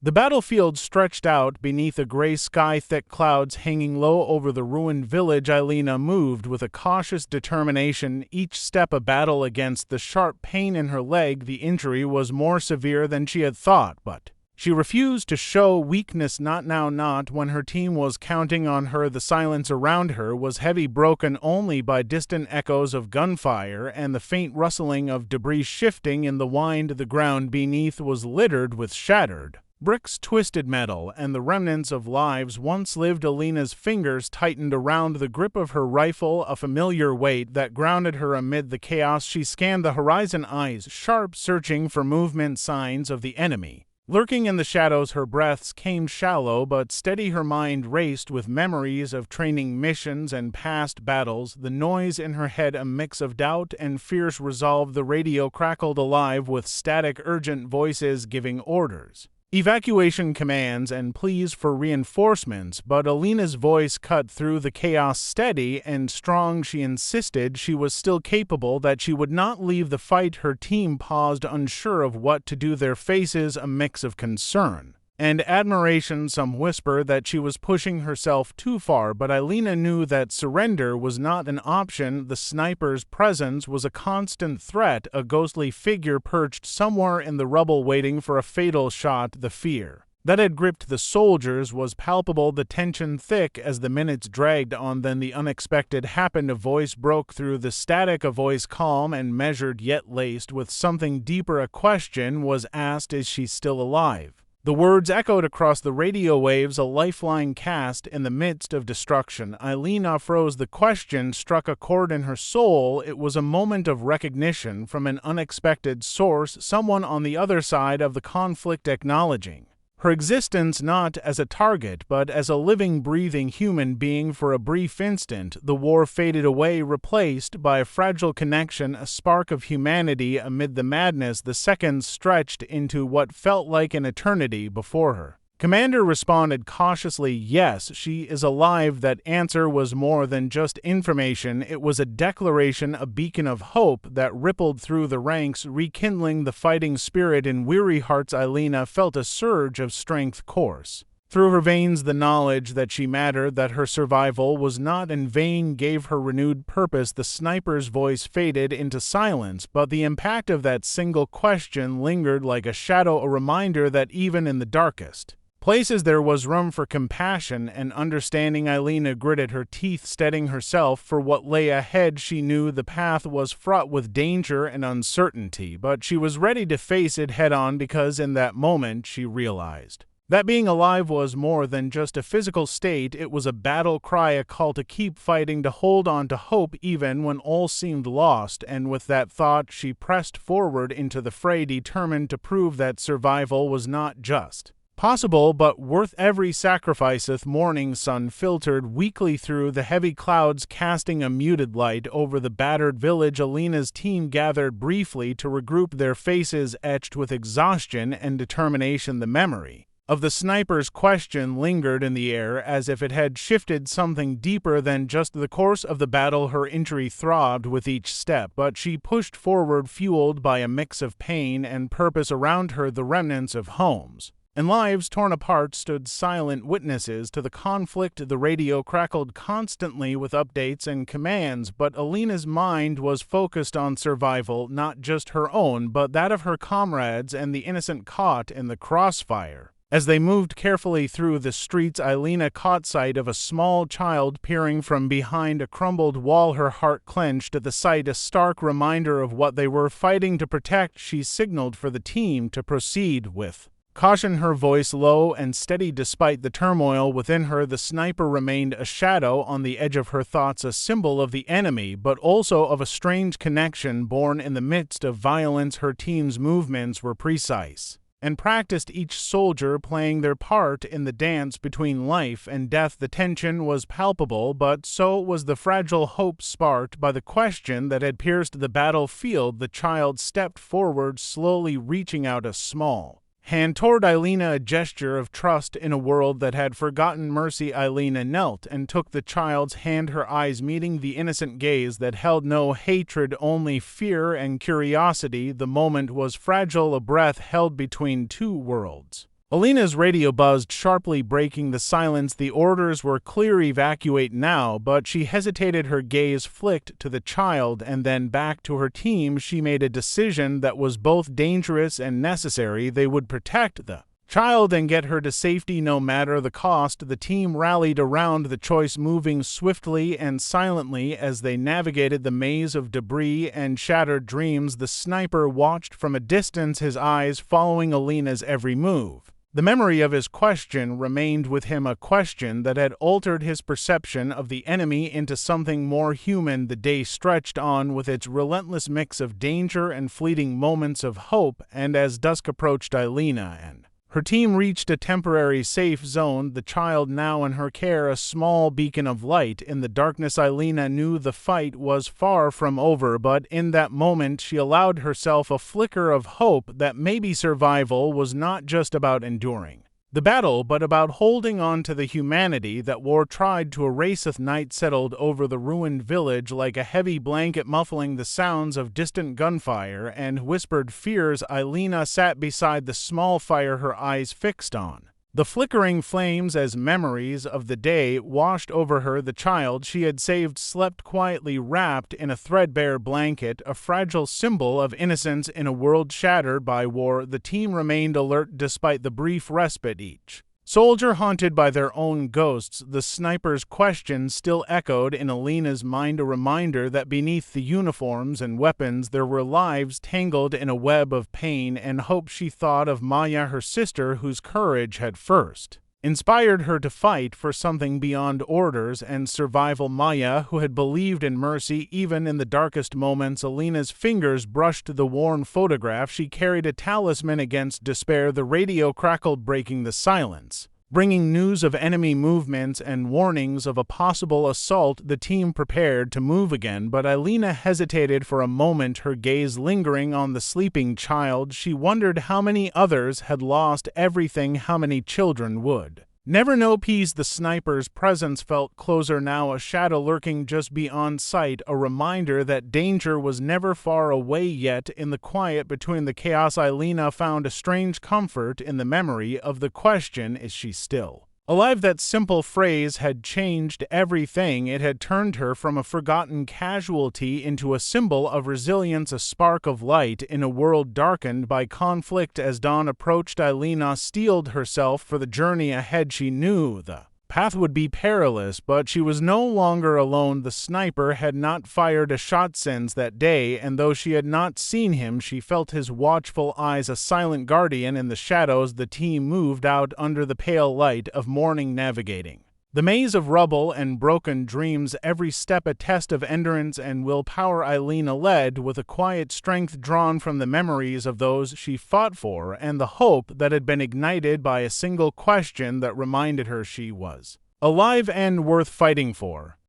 The battlefield stretched out beneath a gray sky, thick clouds hanging low over the ruined village. Alina moved with a cautious determination, each step a battle against the sharp pain in her leg. The injury was more severe than she had thought, but she refused to show weakness. Not now, not when her team was counting on her. The silence around her was heavy, broken only by distant echoes of gunfire and the faint rustling of debris shifting in the wind. The ground beneath was littered with shattered bricks, twisted metal, and the remnants of lives once lived. Alina's fingers tightened around the grip of her rifle, a familiar weight that grounded her amid the chaos. She scanned the horizon, eyes sharp, searching for movement, signs of the enemy lurking in the shadows. Her breaths came shallow but steady. Her mind raced with memories of training missions and past battles. The noise in her head, a mix of doubt and fierce resolve. The radio crackled, alive with static, urgent voices giving orders, evacuation commands, and pleas for reinforcements. But Alina's voice cut through the chaos, steady and strong. She insisted she was still capable, that she would not leave the fight. Her team paused, unsure of what to do, their faces a mix of concern and admiration. Some whisper that she was pushing herself too far, but Alina knew that surrender was not an option. The sniper's presence was a constant threat, a ghostly figure perched somewhere in the rubble waiting for a fatal shot. The fear that had gripped the soldiers was palpable, the tension thick as the minutes dragged on. Then the unexpected happened. A voice broke through the static, a voice calm and measured, yet laced with something deeper. A question was asked, "Is she still alive?" The words echoed across the radio waves, a lifeline cast in the midst of destruction. Alina froze. The question struck a chord in her soul. It was a moment of recognition from an unexpected source, someone on the other side of the conflict acknowledging her existence not as a target but as a living, breathing human being. For a brief instant, the war faded away, replaced by a fragile connection, a spark of humanity amid the madness. The seconds stretched into what felt like an eternity before her. Commander responded cautiously, "Yes, she is alive." That answer was more than just information. It was a declaration, a beacon of hope that rippled through the ranks, rekindling the fighting spirit in weary hearts. Alina felt a surge of strength course through her veins. The knowledge that she mattered, that her survival was not in vain, gave her renewed purpose. The sniper's voice faded into silence, but the impact of that single question lingered like a shadow, a reminder that even in the darkest places there was room for compassion and understanding. Alina gritted her teeth, steadying herself for what lay ahead. She knew the path was fraught with danger and uncertainty, but she was ready to face it head-on, because in that moment she realized that being alive was more than just a physical state. It was a battle cry, a call to keep fighting, to hold on to hope even when all seemed lost. And with that thought, she pressed forward into the fray, determined to prove that survival was not just possible but worth every sacrifice. The morning sun filtered weakly through the heavy clouds, casting a muted light over the battered village. Alina's team gathered briefly to regroup, their faces etched with exhaustion and determination. The memory of the sniper's question lingered in the air, as if it had shifted something deeper than just the course of the battle. Her injury throbbed with each step, but she pushed forward, fueled by a mix of pain and purpose. Around her, the remnants of homes and lives torn apart stood silent witnesses to the conflict. The radio crackled constantly with updates and commands, but Alina's mind was focused on survival, not just her own, but that of her comrades and the innocent caught in the crossfire. As they moved carefully through the streets, Alina caught sight of a small child peering from behind a crumbled wall. Her heart clenched at the sight, a stark reminder of what they were fighting to protect. She signaled for the team to proceed with caution, her voice low and steady. Despite the turmoil within her, the sniper remained a shadow on the edge of her thoughts, a symbol of the enemy, but also of a strange connection born in the midst of violence. Her team's movements were precise and practiced, each soldier playing their part in the dance between life and death. The tension was palpable, but so was the fragile hope sparked by the question that had pierced the battlefield. The child stepped forward, slowly reaching out a small hand toward Alina, a gesture of trust in a world that had forgotten mercy. Alina knelt and took the child's hand, her eyes meeting the innocent gaze that held no hatred, only fear and curiosity. The moment was fragile, a breath held between two worlds. Alina's radio buzzed sharply, breaking the silence. The orders were clear: evacuate now, but she hesitated. Her gaze flicked to the child and then back to her team. She made a decision that was both dangerous and necessary. They would protect the child and get her to safety no matter the cost. The team rallied around the choice, moving swiftly and silently as they navigated the maze of debris and shattered dreams. The sniper watched from a distance, his eyes following Alina's every move. The memory of his question remained with him, a question that had altered his perception of the enemy into something more human. The day stretched on with its relentless mix of danger and fleeting moments of hope, and as dusk approached, Alina and her team reached a temporary safe zone, the child now in her care, a small beacon of light in the darkness. Alina knew the fight was far from over, but in that moment she allowed herself a flicker of hope that maybe survival was not just about enduring the battle, but about holding on to the humanity that war tried to erase. Night settled over the ruined village like a heavy blanket, muffling the sounds of distant gunfire and whispered fears. Alina sat beside the small fire, her eyes fixed on the flickering flames as memories of the day washed over her. The child she had saved slept quietly, wrapped in a threadbare blanket, a fragile symbol of innocence in a world shattered by war. The team remained alert despite the brief respite, each soldier haunted by their own ghosts. The sniper's question still echoed in Alina's mind, a reminder that beneath the uniforms and weapons there were lives tangled in a web of pain and hope. She thought of Maya, her sister, whose courage had first inspired her to fight for something beyond orders and survival. Maya, who had believed in mercy even in the darkest moments. Alina's fingers brushed the worn photograph. She carried a talisman against despair. The radio crackled, breaking the silence, bringing news of enemy movements and warnings of a possible assault. The team prepared to move again, but Alina hesitated for a moment, her gaze lingering on the sleeping child. She wondered how many others had lost everything, how many children would never know peace. The sniper's presence felt closer now, a shadow lurking just beyond sight, a reminder that danger was never far away yet. In the quiet between the chaos, Alina found a strange comfort in the memory of the question, is she still alive? That simple phrase had changed everything. It had turned her from a forgotten casualty into a symbol of resilience, a spark of light in a world darkened by conflict. As dawn approached, Alina steeled herself for the journey ahead. She knew the path would be perilous, but she was no longer alone. The sniper had not fired a shot since that day, and though she had not seen him, she felt his watchful eyes, a silent guardian in the shadows. The team moved out under the pale light of morning, navigating the maze of rubble and broken dreams, every step a test of endurance and willpower. Alina led with a quiet strength drawn from the memories of those she fought for and the hope that had been ignited by a single question that reminded her she was alive and worth fighting for.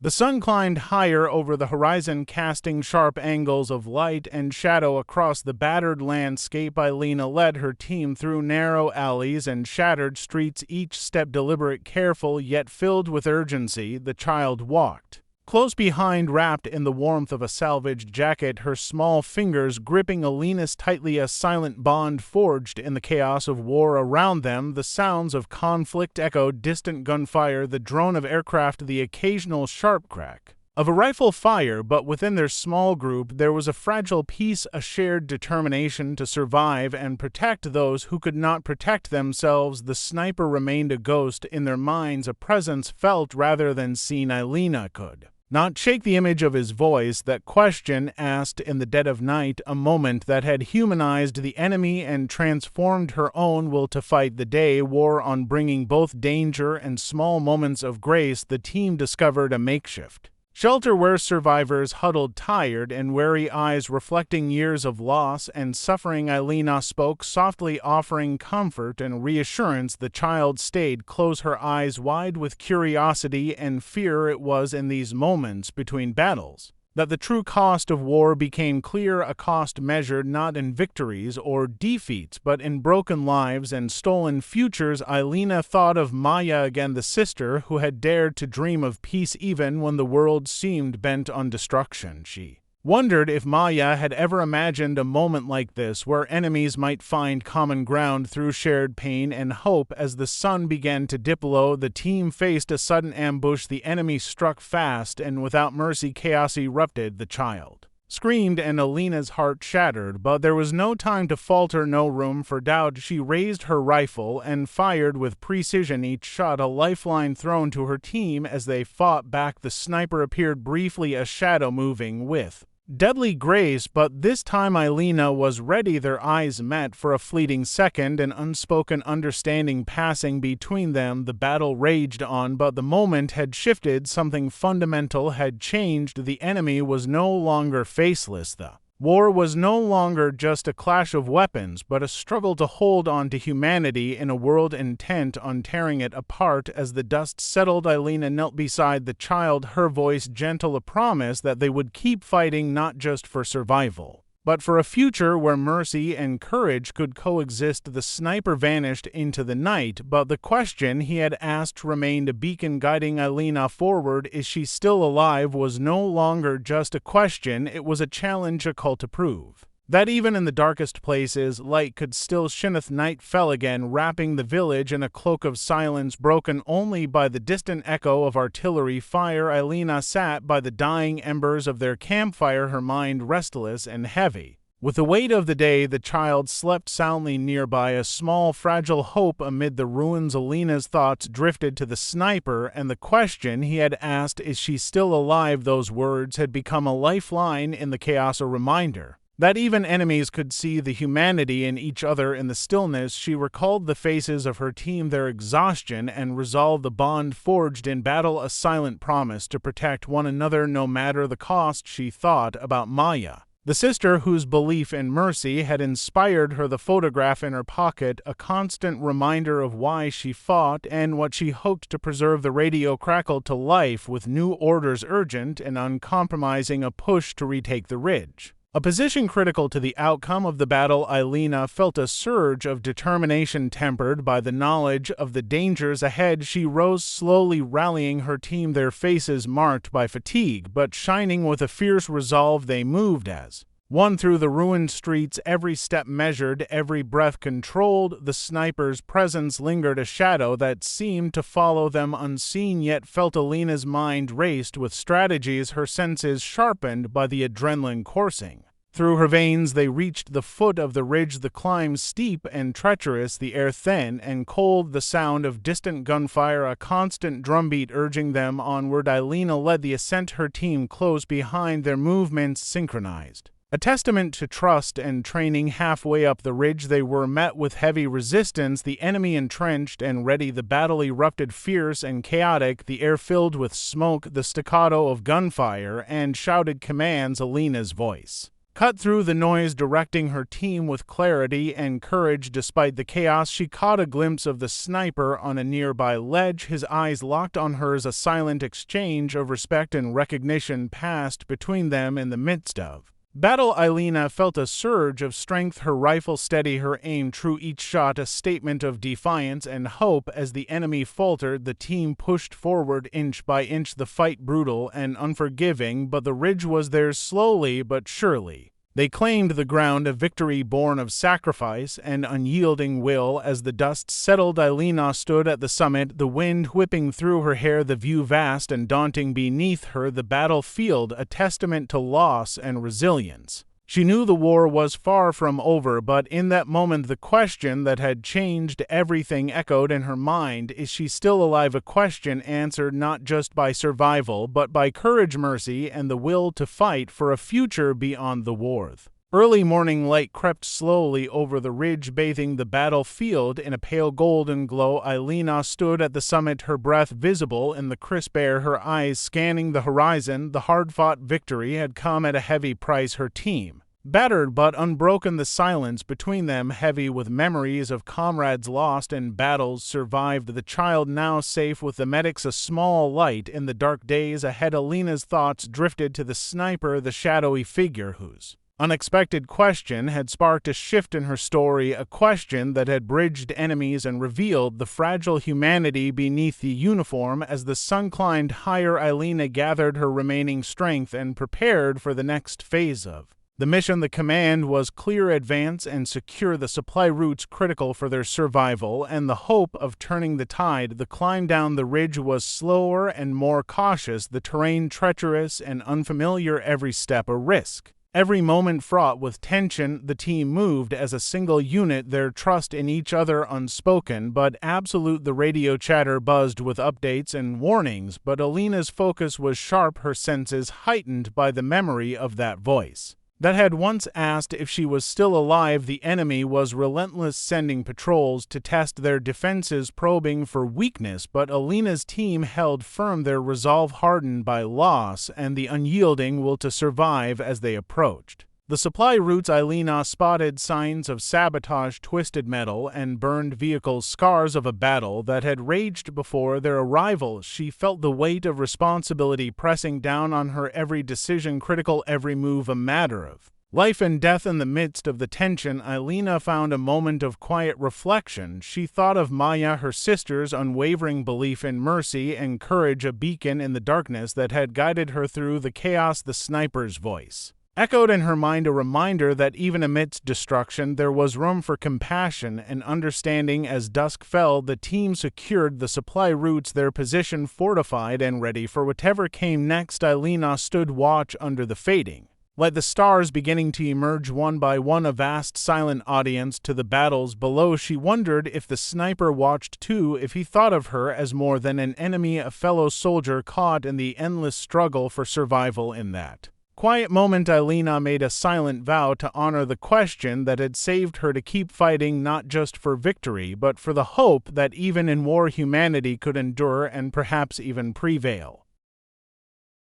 The sun climbed higher over the horizon, casting sharp angles of light and shadow across the battered landscape. Alina led her team through narrow alleys and shattered streets, each step deliberate, careful, yet filled with urgency. The child walked close behind, wrapped in the warmth of a salvaged jacket, her small fingers gripping Alina's tightly, a silent bond forged in the chaos of war around them. The sounds of conflict echoed, distant gunfire, the drone of aircraft, the occasional sharp crack of a rifle fire, but within their small group there was a fragile peace, a shared determination to survive and protect those who could not protect themselves. The sniper remained a ghost in their minds, a presence felt rather than seen. Alina could not shake the image of his voice, that question asked in the dead of night, a moment that had humanized the enemy and transformed her own will to fight. The day wore on, bringing both danger and small moments of grace. The team discovered a makeshift shelter where survivors huddled, tired and wary eyes reflecting years of loss and suffering. Alina spoke softly, offering comfort and reassurance. The child stayed close, her eyes wide with curiosity and fear. It was in these moments between battles that the true cost of war became clear, a cost measured not in victories or defeats, but in broken lives and stolen futures. Alina thought of Maya again, the sister who had dared to dream of peace even when the world seemed bent on destruction. She wondered if Maya had ever imagined a moment like this where enemies might find common ground through shared pain and hope. As the sun began to dip low, the team faced a sudden ambush. The enemy struck fast, and without mercy chaos erupted. The child screamed and Alina's heart shattered, but there was no time to falter, no room for doubt. She raised her rifle and fired with precision, each shot a lifeline thrown to her team. As they fought back, the sniper appeared briefly, a shadow moving with deadly grace, but this time Alina was ready. Their eyes met for a fleeting second, an unspoken understanding passing between them. The battle raged on, but the moment had shifted. Something fundamental had changed. The enemy was no longer faceless. The war was no longer just a clash of weapons, but a struggle to hold on to humanity in a world intent on tearing it apart. As the dust settled, Alina knelt beside the child, her voice gentle, a promise that they would keep fighting, not just for survival, but for a future where mercy and courage could coexist. The sniper vanished into the night, but the question he had asked remained, a beacon guiding Alina forward. Is she still alive? Was no longer just a question, it was a challenge, a call to prove that even in the darkest places, light could still shineth. Night fell again, wrapping the village in a cloak of silence, broken only by the distant echo of artillery fire. Alina sat by the dying embers of their campfire, her mind restless and heavy with the weight of the day. The child slept soundly nearby, a small fragile hope amid the ruins. Alina's thoughts drifted to the sniper and the question he had asked, is she still alive? Those words had become a lifeline in the chaos, a reminder that even enemies could see the humanity in each other. In the stillness, she recalled the faces of her team, their exhaustion and resolve, the bond forged in battle, a silent promise to protect one another no matter the cost. She thought about Maya, the sister whose belief in mercy had inspired her, the photograph in her pocket, a constant reminder of why she fought and what she hoped to preserve. The radio crackled to life with new orders, urgent and uncompromising, a push to retake the ridge, a position critical to the outcome of the battle. Alina felt a surge of determination tempered by the knowledge of the dangers ahead. She rose slowly, rallying her team, their faces marked by fatigue but shining with a fierce resolve. They moved as one through the ruined streets, every step measured, every breath controlled. The sniper's presence lingered, a shadow that seemed to follow them unseen, yet felt. Alina's mind raced with strategies, her senses sharpened by the adrenaline coursing through her veins. They reached the foot of the ridge, the climb steep and treacherous, the air thin and cold, the sound of distant gunfire, a constant drumbeat urging them onward. Alina led the ascent, her team close behind, their movements synchronized, a testament to trust and training. Halfway up the ridge, they were met with heavy resistance, the enemy entrenched and ready. The battle erupted fierce and chaotic, the air filled with smoke, the staccato of gunfire and shouted commands. Alina's voice cut through the noise, directing her team with clarity and courage. Despite the chaos, she caught a glimpse of the sniper on a nearby ledge, his eyes locked on hers. A silent exchange of respect and recognition passed between them. In the midst of battle, Alina felt a surge of strength, her rifle steady, her aim true, each shot a statement of defiance and hope. As the enemy faltered, the team pushed forward inch by inch, the fight brutal and unforgiving, but the ridge was theirs. Slowly but surely they claimed the ground, a victory born of sacrifice and unyielding will. As the dust settled, Alina stood at the summit, the wind whipping through her hair, the view vast and daunting beneath her, the battlefield a testament to loss and resilience. She knew the war was far from over, but in that moment the question that had changed everything echoed in her mind. Is she still alive? A question answered not just by survival, but by courage, mercy, and the will to fight for a future beyond the war. Early morning light crept slowly over the ridge, bathing the battlefield in a pale golden glow. Alina stood at the summit, her breath visible in the crisp air, her eyes scanning the horizon. The hard-fought victory had come at a heavy price. Her team battered but unbroken, the silence between them heavy with memories of comrades lost and battles survived. The child now safe with the medics, a small light in the dark days ahead. Alina's thoughts drifted to the sniper, the shadowy figure whose unexpected question had sparked a shift in her story, a question that had bridged enemies and revealed the fragile humanity beneath the uniform. As the sun climbed higher, Alina gathered her remaining strength and prepared for the next phase of the mission. The command was clear: advance and secure the supply routes critical for their survival and the hope of turning the tide. The climb down the ridge was slower and more cautious, the terrain treacherous and unfamiliar, every step a risk. Every moment fraught with tension. The team moved as a single unit, their trust in each other unspoken but absolute. The radio chatter buzzed with updates and warnings, but Alina's focus was sharp, her senses heightened by the memory of that voice that had once asked if she was still alive. The enemy was relentless, sending patrols to test their defenses, probing for weakness, but Alina's team held firm, their resolve hardened by loss and the unyielding will to survive. As they approached the supply routes, Alina spotted signs of sabotage, twisted metal, and burned vehicles, scars of a battle that had raged before their arrival. She felt the weight of responsibility pressing down on her, every decision critical, every move a matter of life and death. In the midst of the tension, Alina found a moment of quiet reflection. She thought of Maya, her sister's unwavering belief in mercy and courage, a beacon in the darkness that had guided her through the chaos. The sniper's voice echoed in her mind, a reminder that even amidst destruction there was room for compassion and understanding. As dusk fell, the team secured the supply routes, their position fortified and ready for whatever came next. Alina stood watch under the fading light, the stars beginning to emerge one by one, a vast silent audience to the battles below. She wondered if the sniper watched too, if he thought of her as more than an enemy, a fellow soldier caught in the endless struggle for survival. In that quiet moment, Alina made a silent vow to honor the question that had saved her, to keep fighting, not just for victory, but for the hope that even in war humanity could endure and perhaps even prevail.